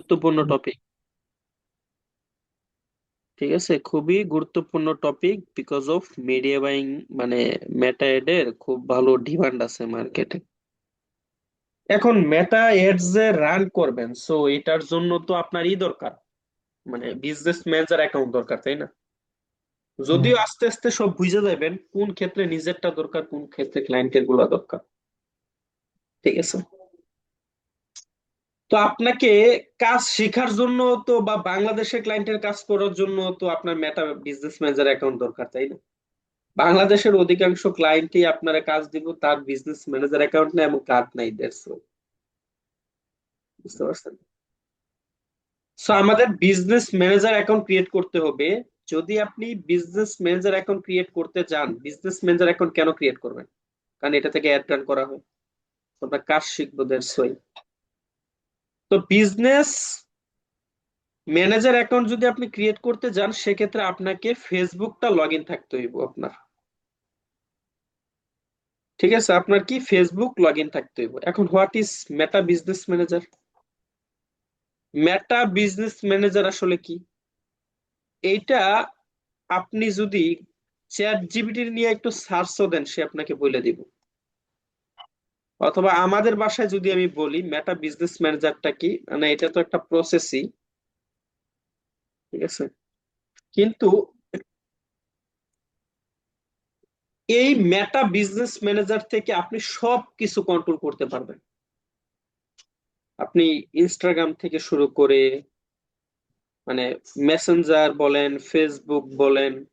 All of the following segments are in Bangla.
গুরুত্বপূর্ণ টপিক। ঠিক আছে, খুবই গুরুত্বপূর্ণ topic because of media buying. মানে মেটা এডের খুব ভালো ডিমান্ড আছে মার্কেটে। এখন মেটা এডস যে রান করবেন, সো এটার জন্য তো আপনার দরকার, মানে বিজনেস ম্যানেজার অ্যাকাউন্ট দরকার, তাই না? হ্যাঁ। যদিও আস্তে আস্তে সব বুঝে যাবেন কোন ক্ষেত্রে নিজেরটা দরকার, কোন ক্ষেত্রে ক্লায়েন্টের গুলা দরকার। ঠিক আছে, তো আপনাকে কাজ শেখার জন্য তো বা বাংলাদেশের ক্লায়েন্টের কাজ করার জন্য তো আপনার মেটা বিজনেস ম্যানেজার অ্যাকাউন্ট দরকার, তাই না? বাংলাদেশের অধিকাংশ ক্লায়েন্টই আপনারা কাজ দিব তার বিজনেস ম্যানেজার অ্যাকাউন্ট নেই এবং কার্ড নাই, দ্যাটস অল। বুঝতে পারছেন? সো আমাদের বিজনেস ম্যানেজার অ্যাকাউন্ট ক্রিয়েট করতে হবে। যদি আপনি বিজনেস ম্যানেজার অ্যাকাউন্ট ক্রিয়েট করতে চান, বিজনেস ম্যানেজার অ্যাকাউন্ট কেন ক্রিয়েট করবেন? কারণ এটা থেকে অ্যাড রান করা হয়। তো আমরা কাজ শিখবো, দ্যাটস ওয়াই। তো বিজনেস ম্যানেজার অ্যাকাউন্ট যদি আপনি ক্রিয়েট করতে যান, সেক্ষেত্রে আপনাকে ফেসবুকটা লগ ইন থাকতে হইব আপনার। ঠিক আছে, আপনার কি ফেসবুক লগ ইন থাকতে হইব। এখন what is meta business manager? Meta business manager আসলে কি? এইটা আপনি যদি চ্যাট জিপিটি নিয়ে একটু সার্চও দেন, সে আপনাকে বলে দিব। অথবা আমাদের ভাষায় যদি আমি বলি, মেটা বিজনেস ম্যানেজারটা কি, মানে এটা তো একটা প্রসেসই। ঠিক আছে, কিন্তু এই মেটা বিজনেস ম্যানেজার থেকে আপনি সব কিছু কন্ট্রোল করতে পারবেন। আপনি ইনস্টাগ্রাম থেকে শুরু করে, মানে মেসেঞ্জার বলেন, ফেসবুক বলেন,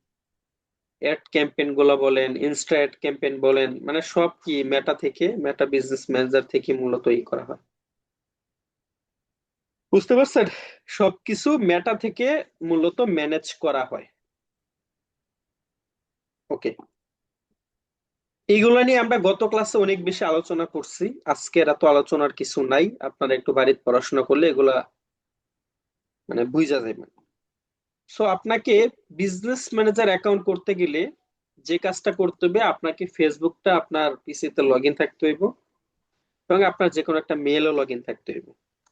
অ্যাড ক্যাম্পেইন গুলা বলেন, ইনস্টা অ্যাড ক্যাম্পেইন বলেন, মানে সব কি মেটা থেকে, মেটা বিজনেস ম্যানেজার থেকে মূলত করা হয়। বুঝতে পারছেন? সবকিছু মেটা থেকে মূলত ম্যানেজ করা হয়। ওকে, এইগুলা নিয়ে আমরা গত ক্লাসে অনেক বেশি আলোচনা করছি। আজকের এত আলোচনার কিছু নাই, আপনারা একটু বাড়িতে পড়াশোনা করলে এগুলা মানে বুঝা যাবে। সো আপনাকে বিজনেস ম্যানেজার অ্যাকাউন্ট করতে গেলে যে কাজটা করতে হবে, আপনাকে ফেসবুকটা আপনার পিসিতে লগ ইন থাকতে হইব এবং আপনার যে কোনো একটা মেলও লগ ইন থাকতে হইব।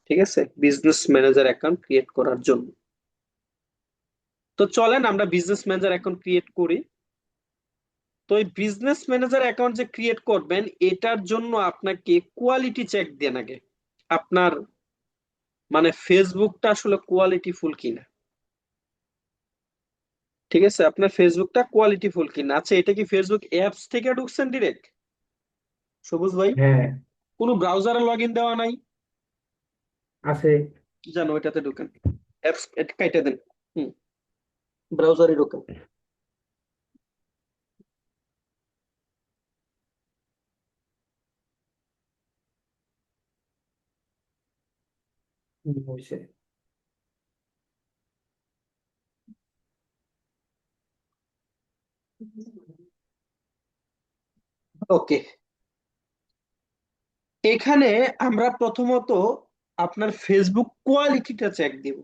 ঠিক আছে, বিজনেস ম্যানেজার অ্যাকাউন্ট ক্রিয়েট করার জন্য। তো চলেন আমরা বিজনেস ম্যানেজার অ্যাকাউন্ট ক্রিয়েট করি। তো এই বিজনেস ম্যানেজার অ্যাকাউন্ট যে ক্রিয়েট করবেন, এটার জন্য আপনাকে কোয়ালিটি চেক দেন আগে। আপনার মানে ফেসবুকটা আসলে কোয়ালিটি ফুল কিনা। ঠিক আছে, আপনার ফেসবুকটা কোয়ালিটি ফুল কিনা। আচ্ছা, এটা কি ফেসবুক অ্যাপস থেকে ঢুকছেন ডিরেক্ট, সবুজ ভাই? হ্যাঁ, কোনো ব্রাউজারে লগ ইন দেওয়া নাই? আছে। জানো, ওইটাতে ঢুকেন। অ্যাপস এটা কাইটা দেন। হুম, ব্রাউজারে ঢুকেন। হয়েছে। ওকে, এখানে আমরা প্রথমত আপনার ফেসবুক কোয়ালিটিটা চেক দিব।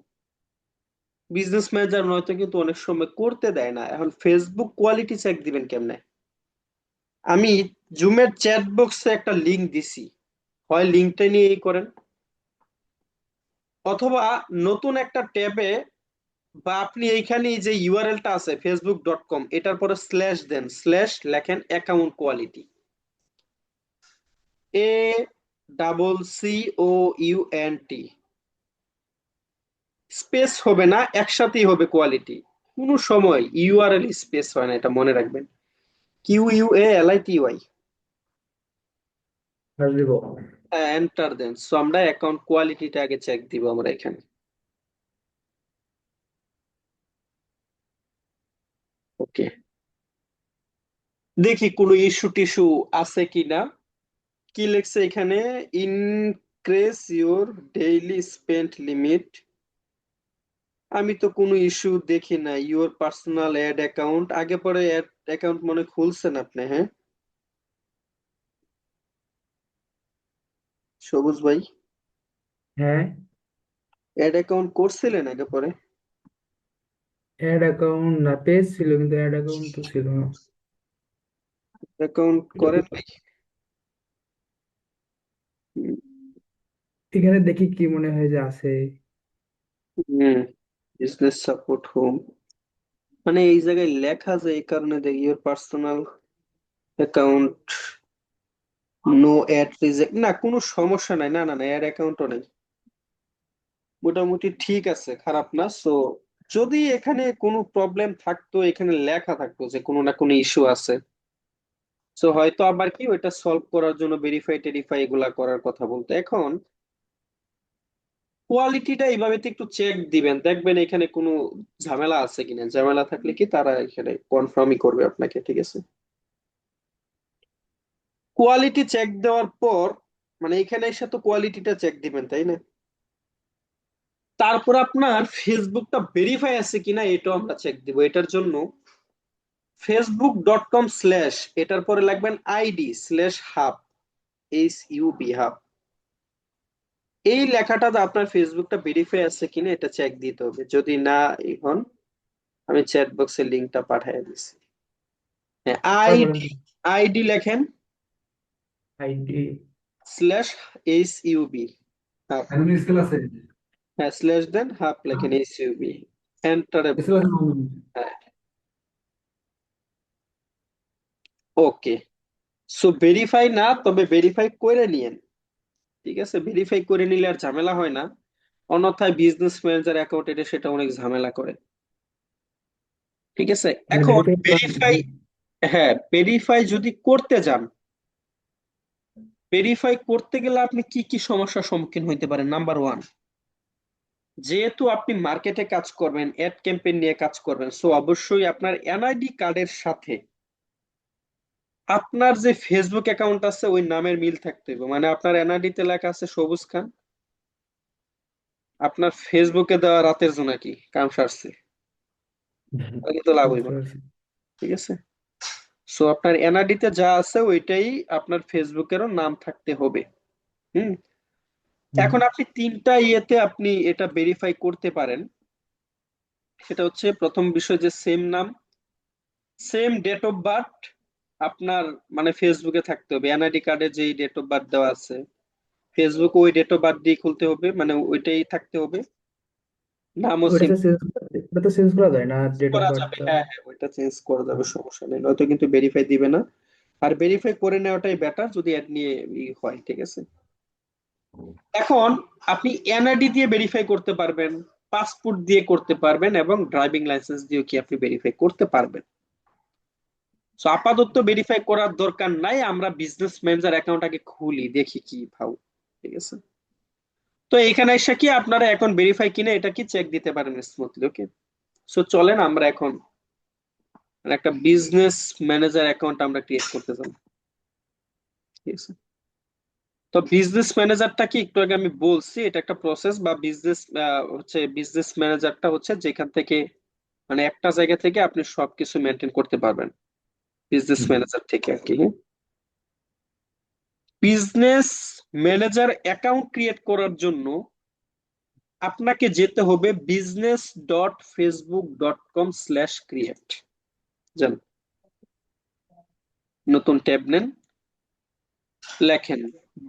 বিজনেস ম্যানেজার নয়তো কিন্তু অনেক সময় করতে দেয় না। এখন ফেসবুক কোয়ালিটি চেক দিবেন কেমনে? আমি জুমের চ্যাট বক্সে একটা লিংক দিছি, হয় লিংকটা নিয়ে করেন, অথবা নতুন একটা ট্যাবে, বা আপনি এইখানে যে ইউআরএলটা আছে facebook.com, এটার পরে স্ল্যাশ দেন, স্ল্যাশ লেখেন অ্যাকাউন্ট কোয়ালিটি, ACCOUNT, স্পেস হবে না, একসাথেই হবে কোয়ালিটি। কোনো সময় ইউআরএল স্পেস হয় না, এটা মনে রাখবেন। QUALITY। আর দিব। এন্টার দেন। সো আমরা অ্যাকাউন্ট কোয়ালিটিটা আগে চেক দিব আমরা এখানে। ওকে, দেখি কোনো ইস্যু টিস্যু আছে কিনা। কি লেখছে এখানে? Increase your daily spend limit. আমি তো কোনো ইস্যু দেখি না। ইউর পার্সোনাল অ্যাড অ্যাকাউন্ট, আগে পরে অ্যাড অ্যাকাউন্ট মনে খুলছেন আপনি, হ্যাঁ সবুজ ভাই? হ্যাঁ, অ্যাড অ্যাকাউন্ট করছিলেন আগে পরে? অ্যাড অ্যাকাউন্ট না, পেজ ছিল কিন্তু অ্যাড অ্যাকাউন্ট তো ছিল না। অ্যাকাউন্ট করেন যদি- ভাই? হুম, এখানে দেখি কি মনে হয় যে আছে। হুম, বিজনেস সাপোর্ট হোম, মানে এই জায়গায় লেখা যায় এই কারণে দেখি your personal account no ad reject, না কোনো সমস্যা নাই, না না না অ্যাড অ্যাকাউন্টও নেই, মোটামুটি ঠিক আছে, খারাপ না। সো যদি এখানে কোনো প্রবলেম থাকতো, এখানে লেখা থাকতো যে কোনো না কোনো ইস্যু আছে, সো হয়তো আবার কি ওইটা সলভ করার জন্য ভেরিফাই টেরিফাই এগুলা করার কথা বলতো। এখন কোয়ালিটিটা এইভাবে তো একটু চেক দিবেন, দেখবেন এখানে কোনো ঝামেলা আছে কিনা, ঝামেলা থাকলে কি তারা এখানে কনফার্মই করবে আপনাকে, ঠিক আছে। কোয়ালিটি চেক দেওয়ার পর, মানে এখানে এসে তো কোয়ালিটিটা চেক দিবেন তাই না, তারপর আপনার ফেসবুকটা ভেরিফাই আছে কিনা এটাও আমরা চেক দিব। এটার জন্য facebook.com/ এটার পরে লাগবেন ID/hub, HUB। এই লেখাটাতে আপনার ফেসবুকটা ভেরিফাই আছে কিনা এটা চেক দিতে হবে। যদি না হন, আমি চ্যাট বক্সের লিঙ্কটা পাঠিয়ে দিচ্ছি। হ্যাঁ, তারপরে আইডি লেখেন আইডি /HUB, হাব। এখন স্কেল আছে, হ্যাঁ, স্ল্যাশ দেন, হাব লেখেন, HUB, এন্টারে। স্কেল আছে হ্যাঁ, ওকে। সো ভেরিফাই না, তবে ভেরিফাই করে নিয়েন, ঠিক আছে। ভেরিফাই করে নিলে আর ঝামেলা হয় না, অন্যথায় বিজনেস ম্যানেজার অ্যাকাউন্ট এটা সেটা অনেক ঝামেলা করে, ঠিক আছে। মানে এখন ভেরিফাই ভেরিফাই, হ্যাঁ ভেরিফাই যদি করতে যান, ভেরিফাই করতে গেলে আপনি কি কি সমস্যার সম্মুখীন হইতে পারেন। নাম্বার ওয়ান, যেহেতু আপনি মার্কেটে কাজ করবেন, অ্যাড ক্যাম্পেইন নিয়ে কাজ করবেন, সো অবশ্যই আপনার এনআইডি কার্ডের সাথে আপনার যে ফেসবুক অ্যাকাউন্ট আছে ওই নামের মিল থাকতে হবে। মানে আপনার এনআইডি তে লেখা আছে সবুজ খান, আপনার ফেসবুকে দেওয়া রাতের জোনাকি কাম সারছে, তাহলে তো লাভ হইব বুঝতে না, পারছি। ঠিক আছে। সো আপনার এনআইডি তে যা আছে ওইটাই আপনার ফেসবুকেরও নাম থাকতে হবে। হুম। হুম। এখন আপনি তিনটা ইয়েতে আপনি এটা ভেরিফাই করতে পারেন। সেটা হচ্ছে প্রথম বিষয় যে সেম নাম, সেম ডেট অফ বার্থ আপনার মানে ফেসবুকে থাকতে হবে। এনআইডি কার্ডে যেই ডেট অফ বার্থ দেওয়া আছে ফেসবুক ওই ডেট অফ বার্থ দিয়ে খুলতে হবে, মানে ওইটাই থাকতে হবে। নামও ওটা সেম তো চেঞ্জ, ওটা তো চেঞ্জ করা যায় না ডেট অফ করা যাবে, বার্থটা? হ্যাঁ হ্যাঁ ওইটা চেঞ্জ করা যাবে, সমস্যা নেই, নয়তো কিন্তু ভেরিফাই দিবে না। আর ভেরিফাই করে নেওয়াটাই বেটার যদি অ্যাড নিয়ে হয়, ঠিক আছে। এখন আপনি এনআইডি দিয়ে ভেরিফাই করতে পারবেন, পাসপোর্ট দিয়ে করতে পারবেন, এবং ড্রাইভিং লাইসেন্স দিয়েও কি আপনি ভেরিফাই করতে পারবেন। সো আপাতত ভেরিফাই করার দরকার নাই, আমরা বিজনেস ম্যানেজার অ্যাকাউন্ট আগে খুলি দেখি কি ভাও, ঠিক আছে। তো এখানে এসে কি আপনারা এখন ভেরিফাই কিনা এটা কি চেক দিতে পারেন স্মুথলি, ওকে। সো চলেন আমরা এখন একটা বিজনেস ম্যানেজার অ্যাকাউন্ট আমরা ক্রিয়েট করতে চাই, ঠিক আছে। তো বিজনেস ম্যানেজারটা কি একটু আগে আমি বলছি, এটা একটা প্রসেস বা বিজনেস হচ্ছে, বিজনেস ম্যানেজারটা হচ্ছে যেখান থেকে মানে একটা জায়গা থেকে আপনি সবকিছু মেনটেন করতে পারবেন, বিজনেস ম্যানেজার থেকে আর কি। বিজনেস ম্যানেজার অ্যাকাউন্ট ক্রিয়েট করার জন্য আপনাকে যেতে হবে business.facebook.com/create, যান, নতুন ট্যাব নেন, লেখেন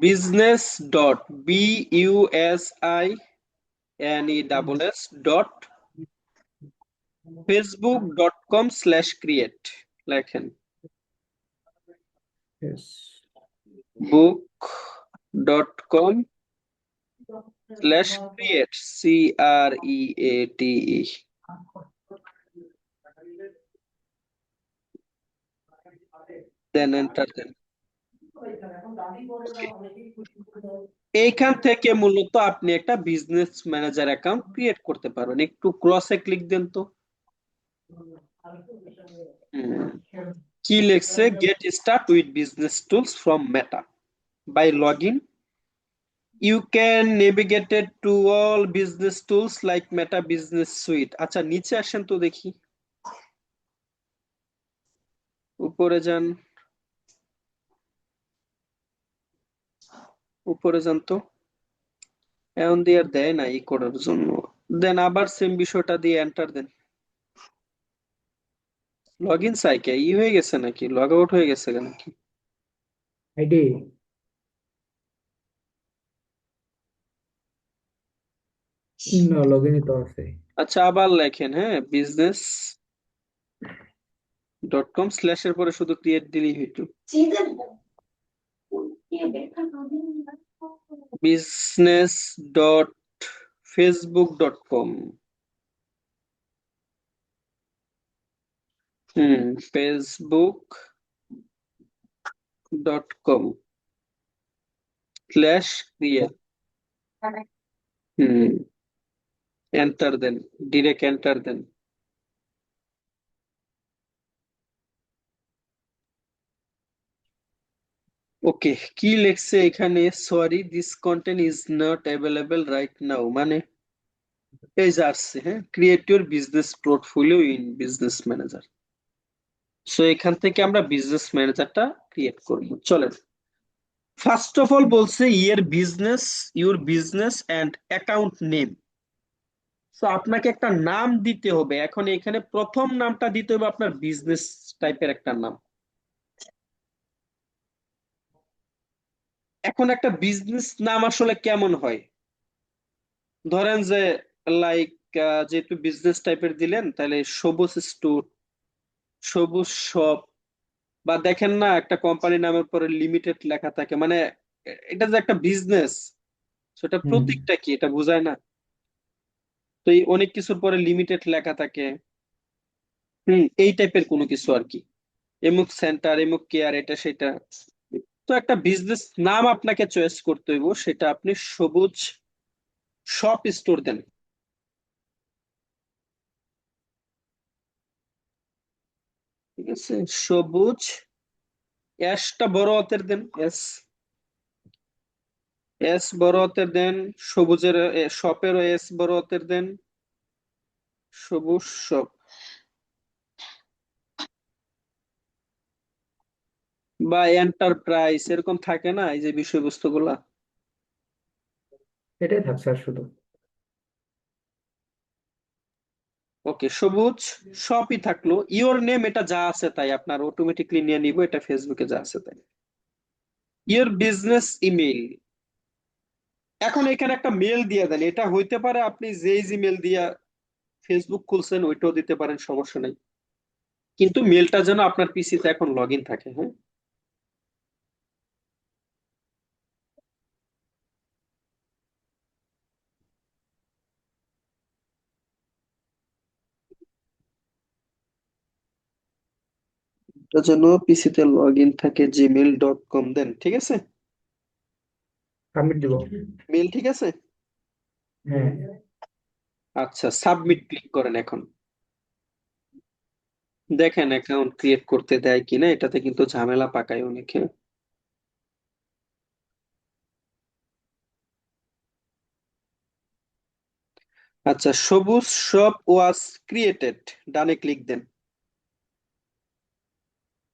business.facebook.com/create, লেখেন Yes. book.com/create, CREATE, দেন এন্টার দেন। এইখান থেকে মূলত আপনি একটা বিজনেস ম্যানেজার অ্যাকাউন্ট ক্রিয়েট করতে পারবেন। একটু ক্রসে ক্লিক দেন তো। হুম, কি লিখছে, get start with business tools from Meta by log in, you can navigated to all business tools like Meta business suite. আচ্ছা নিচে আসেন তো দেখি, উপরে যান, উপরে যান তো। এখন দিয়ে আর দেয় না ই করার জন্য, দেন আবার সেম বিষয়টা দিয়ে এন্টার দেন। লগ ইন সাইকে ই হয়ে গেছে নাকি, লগ আউট হয়ে গেছে নাকি? আইডি। না, লগ ইনই তো আছে। আচ্ছা, আবার লেখেন, হ্যাঁ, business.com স্ল্যাশের পরে শুধু ক্রিয়েট দিলেই হইতো। business.facebook.com। facebook.com slash create. হুম, এন্টার দেন, ডিরেক্ট এন্টার দেন। ওকে, কি লেখছে এখানে? Sorry, this content is not available right now, মানে এই যে আসছে, হ্যাঁ, create your business portfolio in business manager. So এখান থেকে আমরা বিজনেস ম্যানেজারটা ক্রিয়েট করব, চলেন। ফার্স্ট অফ অল বলছে your business and account name. So আপনাকে একটা নাম দিতে হবে। এখন এখানে প্রথম নামটা দিতে হবে আপনার বিজনেস টাইপের একটা নাম। এখন একটা বিজনেস নাম আসলে কেমন হয়? ধরেন যে, লাইক, যেহেতু বিজনেস টাইপের দিলেন, তাহলে সবুজ স্টোর, সবুজ শপ, বা দেখেন না একটা কোম্পানি নামের পরে লিমিটেড লেখা থাকে, মানে এটা যে একটা বিজনেস, সেটা হুম। প্রতীকটা কি এটা বোঝায় না? তো এই অনেক কিছুর পরে লিমিটেড লেখা থাকে। এই টাইপের কোনো কিছু আর কি। এমুক সেন্টার, এমুক কেয়ার, এটা সেটা। তো একটা বিজনেস নাম আপনাকে চয়েস করতে হইব, সেটা আপনি সবুজ শপ স্টোর দেন। ঠিক আছে, সবুজ, অ্যাশটা বড় হাতের দেন, এস, এস বড় হাতের দেন। সবুজের শপেরও এস বড় হাতের দেন, সবুজ শপ। বা এন্টারপ্রাইজ, এরকম থাকে না এই যে বিষয়বস্তুগুলা। এটাই থাক স্যার শুধু। ওকে, সবুজ শপই থাকলো। ইওর নেম, এটা যা আছে তাই আপনার অটোমেটিকলি নিয়ে নিব, এটা ফেসবুকে যা আছে তাই। ইওর বিজনেস ইমেল, এখন এখানে একটা মেল দিয়ে দেন। এটা হইতে পারে আপনি যেই জিমেল দিয়া ফেসবুক খুলছেন ওইটাও দিতে পারেন, সমস্যা নেই, কিন্তু মেলটা যেন আপনার পিসিতে এখন লগ ইন থাকে, হ্যাঁ। এটা যেন পিসিতে লগ ইন থাকে, gmail.com দেন, ঠিক আছে। সাবমিট দিব। মেল ঠিক আছে। হ্যাঁ। আচ্ছা, সাবমিট ক্লিক করেন এখন। দেখেন অ্যাকাউন্ট ক্রিয়েট করতে দেয় কিনা, এটাতে কিন্তু ঝামেলা পাকায় অনেকে। আচ্ছা, সবুজ শপ ওয়াজ ক্রিয়েটেড, ডানে ক্লিক দেন।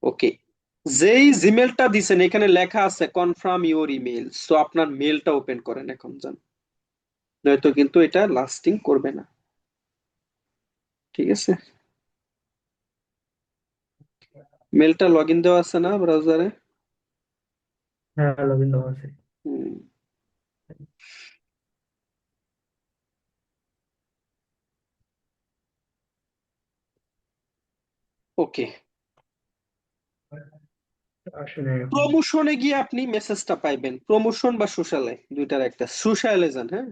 ওকে, যেই জিমেলটা দিছেন এখানে লেখা আছে কনফার্ম ইওর ইমেল, সো আপনার মেলটা ওপেন করেন এখন যান, নয়তো কিন্তু এটা লাস্টিং করবে না। ঠিক আছে, মেলটা লগ ইন দেওয়া আছে না ব্রাউজারে? হ্যাঁ, লগ ইন দেওয়া আছে। ওকে, আসলে এখন। প্রমোশনে গিয়ে আপনি মেসেজটা পাইবেন, প্রমোশন বা সোশ্যালে, দুইটার একটা। সোশ্যালে যান, হ্যাঁ,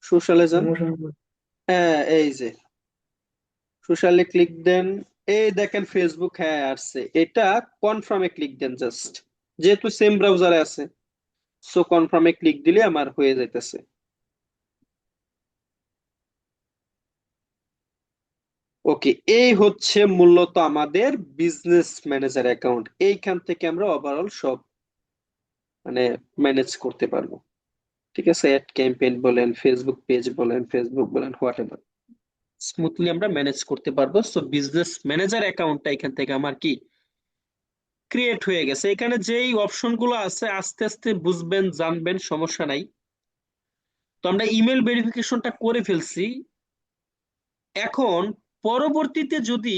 সোশ্যালে যান। প্রমোশন। হ্যাঁ, এই যে সোশ্যালে ক্লিক দেন। এই দেখেন ফেসবুক, হ্যাঁ আসছে। এটা কনফার্মে ক্লিক দেন জাস্ট, যেহেতু সেম ব্রাউজারে আছে, সো কনফার্মে ক্লিক দিলে আমার হয়ে যাইতেছে। ওকে, এই হচ্ছে মূলত আমাদের বিজনেস ম্যানেজার অ্যাকাউন্ট। এইখান থেকে আমরা ওভারঅল সব মানে ম্যানেজ করতে পারবো। ঠিক আছে, অ্যাড ক্যাম্পেইন বলেন, ফেসবুক বলেন, হোয়াট এভার, স্মুথলি আমরা ম্যানেজ করতে পারবো। সো বিজনেস ম্যানেজার অ্যাকাউন্টটা এখান থেকে আমার কি ক্রিয়েট হয়ে গেছে। এখানে যেই অপশন গুলো আছে আস্তে আস্তে বুঝবেন, জানবেন, সমস্যা নাই। তো আমরা ইমেল ভেরিফিকেশনটা করে ফেলছি। এখন পরবর্তীতে যদি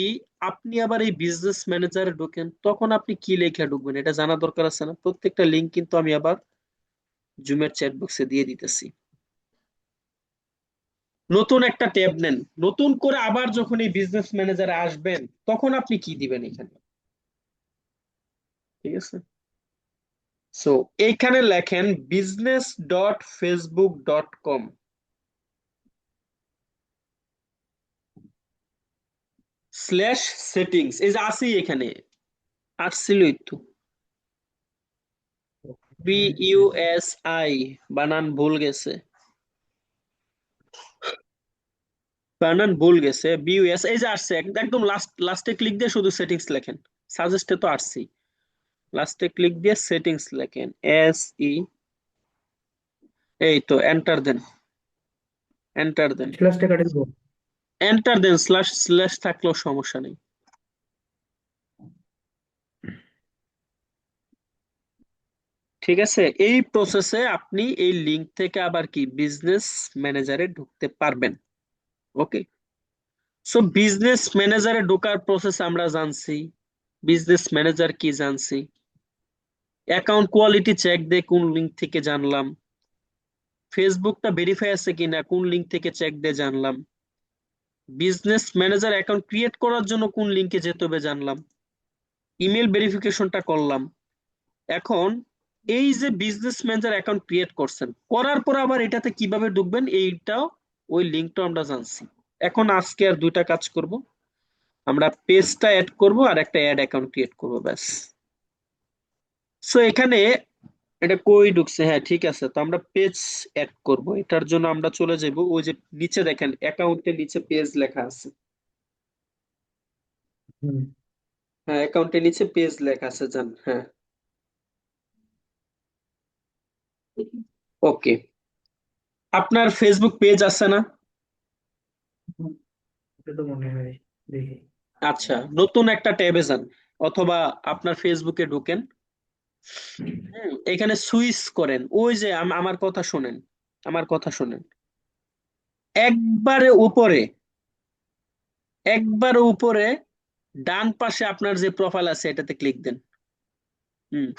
আপনি আবার এই বিজনেস ম্যানেজারে ঢোকেন, তখন আপনি কি লেখা ঢুকবেন এটা জানা দরকার আছে না? প্রত্যেকটা লিঙ্ক কিন্তু আমি আবার জুমের চ্যাট বক্সে দিয়ে দিতেছি। নতুন একটা ট্যাব নেন, নতুন করে আবার যখন এই বিজনেস ম্যানেজারে আসবেন তখন আপনি কি দিবেন এখানে? ঠিক আছে, সো এইখানে লেখেন business.facebook.com স্ল্যাশ সেটিংস, এই যে আসি এখানে, আসছিলই তো, BUSI, বানান ভুল গেছে, বানান ভুল গেছে, BUS, এই যে আসছে, একদম লাস্টে ক্লিক দিয়ে শুধু সেটিংস লেখেন, সাজেস্টে তো আসছি, লাস্টে ক্লিক দিয়ে সেটিংস লেখেন, SE, এই তো এন্টার দেন, এন্টার দেন, স্ল্যাশটা কাটে দিব। এন্টার দেন, স্ল্যাশ স্ল্যাশ থাকলেও সমস্যা নেই। ঠিক আছে, এই প্রসেসে আপনি এই লিংক থেকে আবার কি বিজনেস ম্যানেজারে ঢুকতে পারবেন। ওকে, সো বিজনেস ম্যানেজারে ঢোকার প্রসেস আমরা জানছি, বিজনেস ম্যানেজার কি জানছি, অ্যাকাউন্ট কোয়ালিটি চেক দিয়ে কোন লিংক থেকে জানলাম, ফেসবুকটা ভেরিফাই আছে কিনা কোন লিংক থেকে চেক দিয়ে জানলাম, বিজনেস ম্যানেজার অ্যাকাউন্ট ক্রিয়েট করার জন্য কোন লিংকে যেতে হবে জানলাম, ইমেল ভেরিফিকেশনটা করলাম। এখন এই যে বিজনেস ম্যানেজার অ্যাকাউন্ট ক্রিয়েট করছেন, করার পর আবার এটাতে কিভাবে ঢুকবেন এইটাও, ওই লিংকটা আমরা জানছি। এখন আজকে আর দুইটা কাজ করব, আমরা পেজটা অ্যাড করব আর একটা অ্যাড অ্যাকাউন্ট ক্রিয়েট করব, ব্যাস। সো এখানে এটা কই ঢুকছে, হ্যাঁ ঠিক আছে, তো আমরা পেজ অ্যাড করব, এটার জন্য আমরা চলে যাব ওই যে নিচে দেখেন অ্যাকাউন্টের নিচে পেজ লেখা আছে, হুম। হ্যাঁ অ্যাকাউন্টের নিচে পেজ লেখা আছে, জান, হ্যাঁ। ওকে, আপনার ফেসবুক পেজ আছে না? এটা তো মনে হয়, দেখি। আচ্ছা, নতুন একটা ট্যাবে যান, অথবা আপনার ফেসবুকে ঢোকেন, এখানে সুইচ করেন, ওই যে আমার কথা শোনেন, আমার কথা শোনেন, একবারে উপরে, একবারে উপরে ডান পাশে আপনার যে প্রোফাইল আছে এটাতে ক্লিক দেন, হুম,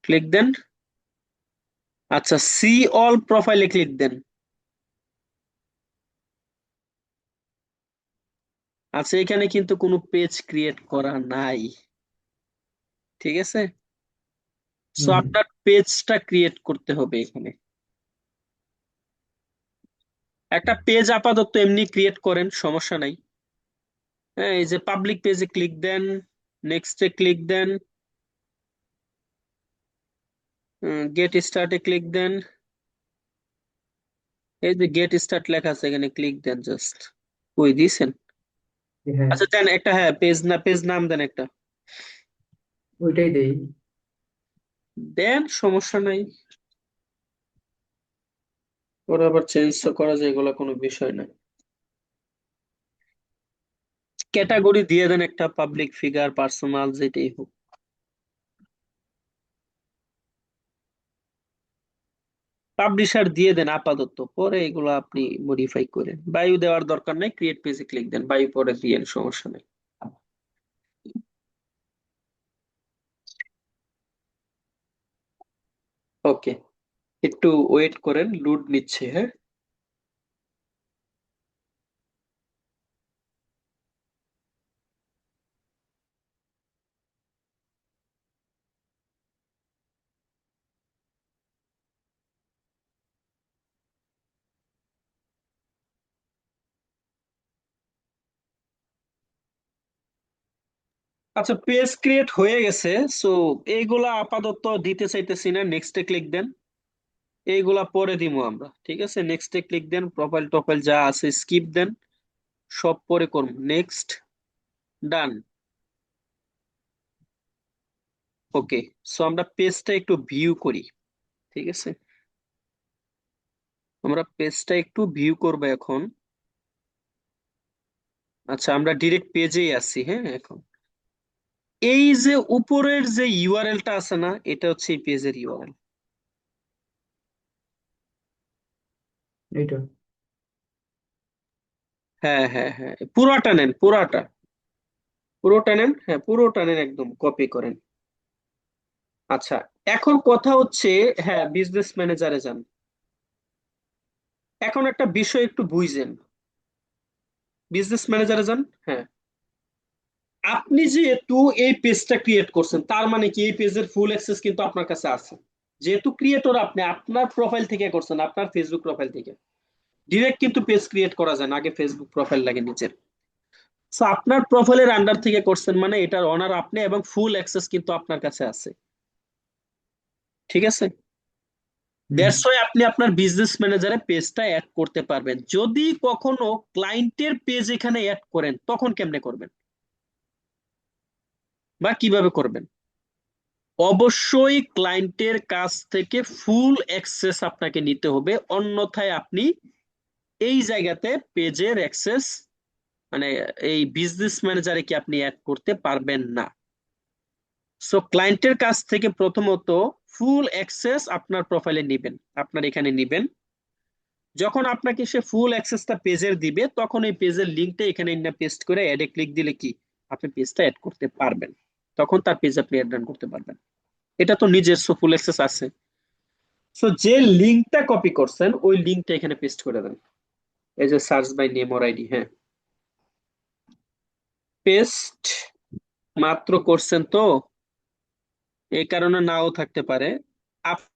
ক্লিক দেন। আচ্ছা, সি অল প্রোফাইলে ক্লিক দেন। আচ্ছা, এখানে কিন্তু কোনো পেজ ক্রিয়েট করা নাই, ঠিক আছে, সো হুম। আপনার পেজটা ক্রিয়েট করতে হবে এখানে। একটা পেজ আপাতত এমনি ক্রিয়েট করেন, সমস্যা নাই। হ্যাঁ, এই যে পাবলিক পেজে ক্লিক দেন, নেক্সটে ক্লিক দেন, গেট স্টার্টে ক্লিক দেন, এই যে গেট স্টার্ট লেখা আছে এখানে ক্লিক দেন জাস্ট, ওই দিয়েছেন। হ্যাঁ, আচ্ছা দেন একটা, হ্যাঁ পেজ না, পেজ নাম দেন একটা, ওইটাই দেই। দেন সমস্যা নাই, ওরা আবার চেঞ্জ তো করা যায়, এগুলো কোনো বিষয় না। ক্যাটাগরি দিয়ে দেন একটা, পাবলিক ফিগার, পার্সোনাল, যেটাই হোক। পাবলিশার দিয়ে দেন আপাতত, পরে এগুলো আপনি মডিফাই করেন, বায়ু দেওয়ার দরকার নাই, ক্রিয়েট পেজে ক্লিক দেন, বায়ু পরে দিয়েন, সমস্যা নেই। ওকে, একটু ওয়েট করেন, লোড নিচ্ছে, হ্যাঁ। আচ্ছা, পেজ ক্রিয়েট হয়ে গেছে, সো এইগুলা আপাতত দিতে চাইতেছি না, নেক্সটে ক্লিক দেন, এইগুলা পরে দিমু আমরা, ঠিক আছে, নেক্সটে ক্লিক দেন, প্রোফাইল টোফাইল যা আছে স্কিপ দেন, সব পরে করব, নেক্সট, ডান। ওকে, সো আমরা পেজটা একটু ভিউ করি, ঠিক আছে, আমরা পেজটা একটু ভিউ করবো এখন। আচ্ছা, আমরা ডিরেক্ট পেজেই আছি, হ্যাঁ এখন এই যে উপরের যে ইউআরএলটা আছে না, এটা হচ্ছে এই পেজের ইউআরএল। এইটা। হ্যাঁ হ্যাঁ হ্যাঁ, পুরোটা নেন, পুরোটা, পুরোটা নেন, হ্যাঁ পুরোটা নেন, একদম কপি করেন। আচ্ছা, এখন কথা হচ্ছে, হ্যাঁ বিজনেস ম্যানেজারে যান, এখন একটা বিষয় একটু বুঝেন, বিজনেস ম্যানেজারে যান। হ্যাঁ, আপনি যেহেতু এই পেজটা ক্রিয়েট করছেন, তার মানে কি এই পেজের ফুল অ্যাক্সেস কিন্তু আপনার কাছে আছে। যেহেতু ক্রিয়েটর আপনি, আপনার প্রোফাইল থেকে করছেন, আপনার ফেসবুক প্রোফাইল থেকে ডিরেক্ট কিন্তু পেজ ক্রিয়েট করা যায় না, আগে ফেসবুক প্রোফাইল লাগে নিচের। সো আপনার প্রোফাইলের আন্ডার থেকে করছেন মানে এটার অনার আপনি, এবং ফুল অ্যাক্সেস কিন্তু আপনার কাছে আছে। ঠিক আছে, হুম। দ্যাটস ওয়াই আপনি আপনার বিজনেস ম্যানেজারে পেজটা অ্যাড করতে পারবেন। যদি কখনো ক্লায়েন্টের পেজ এখানে অ্যাড করেন, তখন কেমনে করবেন বা কিভাবে করবেন? অবশ্যই ক্লায়েন্টের কাছ থেকে ফুল অ্যাক্সেস আপনাকে নিতে হবে, অন্যথায় আপনি এই জায়গাতে পেজের অ্যাক্সেস, মানে এই বিজনেস ম্যানেজারে কি আপনি অ্যাড করতে পারবেন না। সো ক্লায়েন্টের কাছ থেকে প্রথমত ফুল অ্যাক্সেস আপনার প্রোফাইলে নিবেন, আপনার এখানে নিবেন। যখন আপনাকে সে ফুল অ্যাক্সেসটা পেজের দিবে, তখন এই পেজের লিঙ্কটা এখানে পেস্ট করে অ্যাডে ক্লিক দিলে কি আপনি পেজটা অ্যাড করতে পারবেন। তখন তার পেজ আপনি অ্যাড রান করতে পারবেন। এটা তো নিজস্ব ফুল অ্যাক্সেস আছে। সো যে লিঙ্কটা কপি করছেন ওই লিঙ্কটা এখানে পেস্ট করে দেন, এই যে search by name or ID. হ্যাঁ, পেস্ট মাত্র করছেন তো, এই কারণে নাও থাকতে পারে। আপ-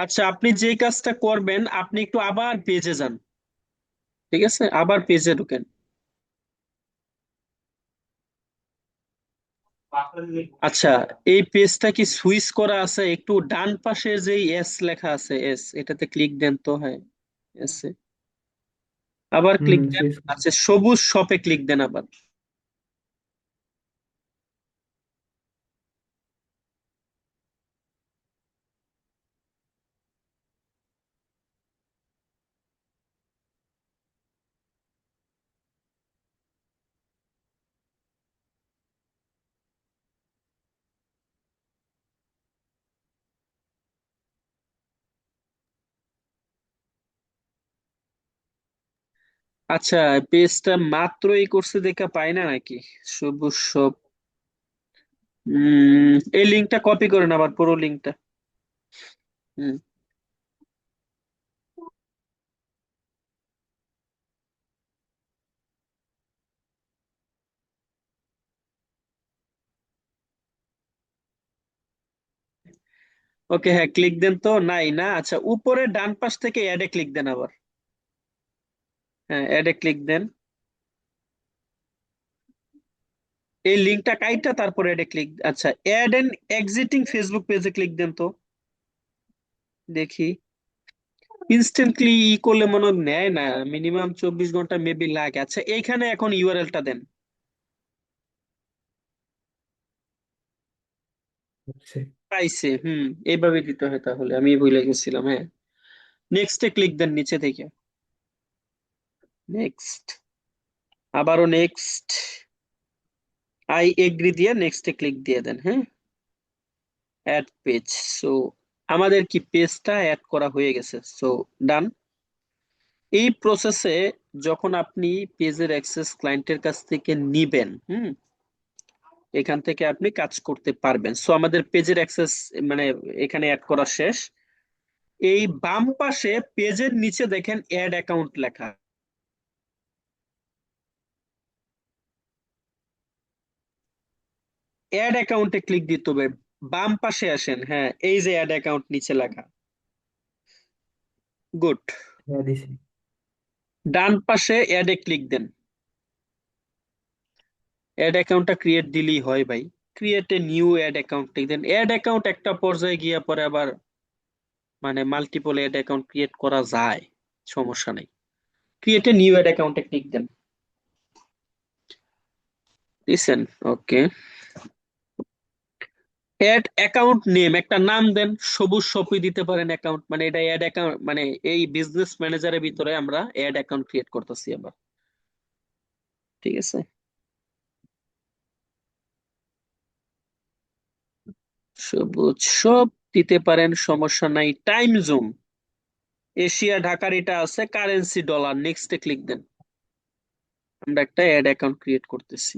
আচ্ছা, আপনি যে কাজটা করবেন, আপনি একটু আবার পেজে যান। ঠিক আছে, আবার পেজে ঢুকেন। আচ্ছা, এই পেজটা কি সুইচ করা আছে? একটু ডান পাশে যে এস লেখা আছে, এস, এটাতে ক্লিক দেন তো। হ্যাঁ, এস এ আবার হুম, ক্লিক দেন। সুইচ। আচ্ছা, সবুজ শপে ক্লিক দেন আবার। আচ্ছা, পেজটা মাত্রই করছে দেখা পাই না নাকি? সবুজ শপ। এই লিঙ্কটা কপি করেন আবার, পুরো লিঙ্কটা। হুম। ওকে, হ্যাঁ, ক্লিক দেন তো। নাই না? আচ্ছা, উপরে ডান পাশ থেকে অ্যাডে ক্লিক দেন আবার। হ্যাঁ, অ্যাডে ক্লিক দেন। এই লিঙ্কটা কাইটা তারপরে অ্যাডে ক্লিক, আচ্ছা, অ্যাড এন্ড এক্সিটিং ফেসবুক পেজে ক্লিক দেন তো, দেখি। ইনস্ট্যান্টলি ই করলে মনে হয় নেয় না, মিনিমাম 24 ঘন্টা মেবি লাগে। আচ্ছা, এইখানে এখন ইউআরএলটা দেন। হচ্ছে। পাইছে, এইভাবে দিতে হয়, তাহলে আমি ভুলে গেছিলাম। হ্যাঁ, নেক্সটে ক্লিক দেন নিচে থেকে। নেক্সট, আবারও নেক্সট, আই এগ্রি দিয়ে নেক্সটে ক্লিক দিয়ে দেন। হ্যাঁ, অ্যাড পেজ। সো আমাদের কি পেজটা অ্যাড করা হয়ে গেছে। সো ডান। এই প্রসেসে যখন আপনি পেজের অ্যাক্সেস ক্লায়েন্টের কাছ থেকে নিবেন, এখান থেকে আপনি কাজ করতে পারবেন। সো আমাদের পেজের অ্যাক্সেস, মানে এখানে অ্যাড করা শেষ। এই বাম পাশে পেজের নিচে দেখেন অ্যাড অ্যাকাউন্ট লেখা। অ্যাড অ্যাকাউন্টে ক্লিক দিতে হবে। বাম পাশে আসেন, হ্যাঁ, এই যে অ্যাড অ্যাকাউন্ট নিচে লেখা। গুড। হ্যাঁ, দিছি। ডান পাশে অ্যাডে ক্লিক দেন। অ্যাড অ্যাকাউন্টটা ক্রিয়েট দিলেই হয় ভাই। Create a new ad account click দেন। অ্যাড অ্যাকাউন্ট একটা পর্যায়ে গিয়ে পরে আবার মানে মাল্টিপল অ্যাড অ্যাকাউন্ট ক্রিয়েট করা যায়, সমস্যা নেই। ক্রিয়েট এ নিউ অ্যাড অ্যাকাউন্টে ক্লিক দেন। দিছেন? ওকে। অ্যাড অ্যাকাউন্ট নেম, একটা নাম দেন। সবুজ শপই দিতে পারেন অ্যাকাউন্ট, মানে এটা অ্যাড অ্যাকাউন্ট, মানে এই বিজনেস ম্যানেজারের ভিতরে আমরা অ্যাড অ্যাকাউন্ট ক্রিয়েট করতেছি আবার। ঠিক আছে, সবুজ শপ দিতে পারেন, সমস্যা নাই। টাইম জোন এশিয়া ঢাকার এটা আছে, কারেন্সি ডলার। নেক্সটে ক্লিক দেন। আমরা একটা অ্যাড অ্যাকাউন্ট ক্রিয়েট করতেছি।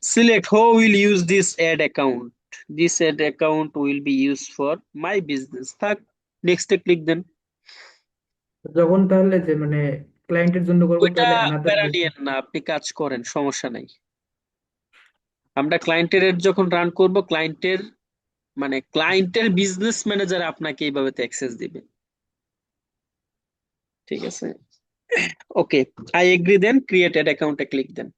Select who will use this ad account. This ad account will be use for my business, থাক, নেক্সটে ক্লিক দেন। যখন তাহলে যে মানে ক্লায়েন্টের জন্য করবো ওইটা তাহলে অ্যানাদার প্যারা বিজনেস। নিয়েন না, আপনি কাজ করেন, সমস্যা নাই। আমরা ক্লায়েন্টের যখন রান করব, ক্লায়েন্টের বিজনেস ম্যানেজার আপনাকে এইভাবে অ্যাক্সেস দিবে, ঠিক আছে? Okay, I agree, then create ad অ্যাকাউন্টে ক্লিক দেন।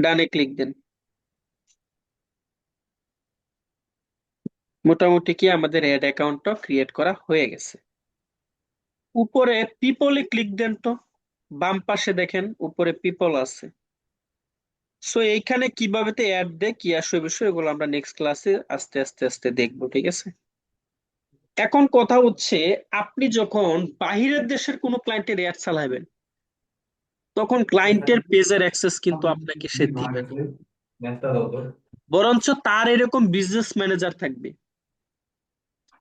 ডানে ক্লিক দেন। মোটামুটি কি আমাদের অ্যাড অ্যাকাউন্টটা ক্রিয়েট করা হয়ে গেছে। উপরে পিপলে ক্লিক দেন তো, বাম পাশে দেখেন উপরে পিপল আছে। সো এইখানে কিভাবে অ্যাড দেয়, কি আসবে বিষয়, এগুলো আমরা নেক্সট ক্লাসে আস্তে আস্তে আস্তে দেখবো, ঠিক আছে? এখন কথা হচ্ছে, আপনি যখন বাহিরের দেশের কোনো ক্লায়েন্টের অ্যাড চালাবেন, তখন ক্লায়েন্টের পেজের অ্যাক্সেস কিন্তু আপনাকে সে দিবে না, বরঞ্চ তার এরকম বিজনেস ম্যানেজার থাকবে।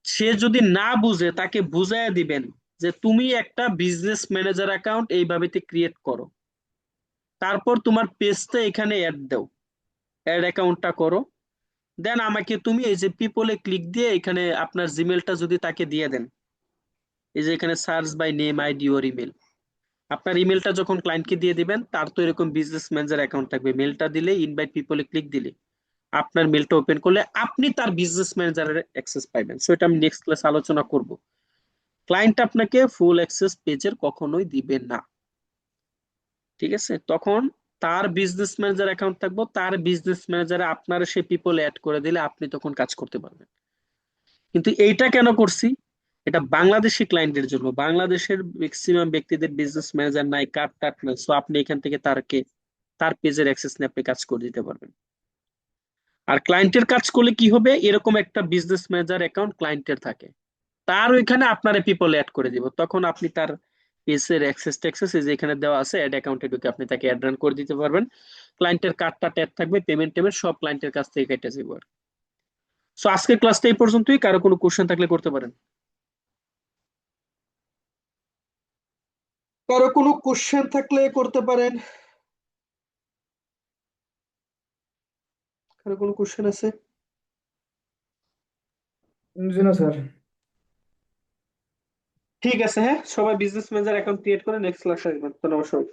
সে যদি না বুঝে, তাকে বুঝাইয়া দিবেন যে তুমি একটা বিজনেস ম্যানেজার অ্যাকাউন্ট এইভাবে ক্রিয়েট করো, তারপর তোমার পেজটা এখানে অ্যাড দাও, অ্যাড অ্যাকাউন্টটা করো। দেন আমাকে তুমি এই যে পিপলে ক্লিক দিয়ে এখানে আপনার জিমেলটা যদি তাকে দিয়ে দেন, এই যে এখানে search by name, ID or email, আপনার ইমেলটা যখন ক্লায়েন্টকে দিয়ে দিবেন, তার তো এরকম বিজনেস ম্যানেজার অ্যাকাউন্ট থাকবে, মেলটা দিলে, ইনভাইট পিপলে ক্লিক দিলে, আপনার মেলটা ওপেন করলে আপনি তার বিজনেস ম্যানেজারের অ্যাক্সেস পাইবেন। সো এটা আমি নেক্সট ক্লাস আলোচনা করব। ক্লায়েন্ট আপনাকে ফুল অ্যাক্সেস পেজের কখনোই দিবে না, ঠিক আছে? তখন তার বিজনেস ম্যানেজার অ্যাকাউন্ট থাকবো, তার বিজনেস ম্যানেজারে আপনার সে পিপল অ্যাড করে দিলে আপনি তখন কাজ করতে পারবেন। কিন্তু এইটা কেন করছি, এটা বাংলাদেশি ক্লায়েন্টের জন্য। বাংলাদেশের ম্যাক্সিমাম ব্যক্তিদের বিজনেস ম্যানেজার নাই, কার্ড টাট নাই। সো আপনি এখান থেকে তার পেজের অ্যাক্সেস নিয়ে আপনি কাজ করে দিতে পারবেন। আর ক্লায়েন্টের কাজ করলে কি হবে, এরকম একটা বিজনেস ম্যানেজার অ্যাকাউন্ট ক্লায়েন্টের থাকে, তার ওইখানে আপনার পিপল অ্যাড করে দিব, তখন আপনি তার পেজের অ্যাক্সেস ট্যাক্সেস এই যে এখানে দেওয়া আছে, অ্যাড অ্যাকাউন্টে ঢুকে আপনি তাকে অ্যাড রান করে দিতে পারবেন। ক্লায়েন্টের কার্ডটা ট্যাগ থাকবে, পেমেন্ট টেমেন্ট সব ক্লায়েন্টের কাছ থেকে কেটে যাবে। সো আজকের ক্লাসটা এই পর্যন্তই, কারো কোনো কোশ্চেন থাকলে করতে পারেন। কারো কোনো কোশ্চেন থাকলে করতে পারেন। কারো কোনো কোশ্চেন আছে? জি না স্যার। ঠিক আছে, হ্যাঁ, সবাই বিজনেস ম্যানেজার অ্যাকাউন্ট ক্রিয়েট করে নেক্সট ক্লাসে আসবেন। ধন্যবাদ সবাই।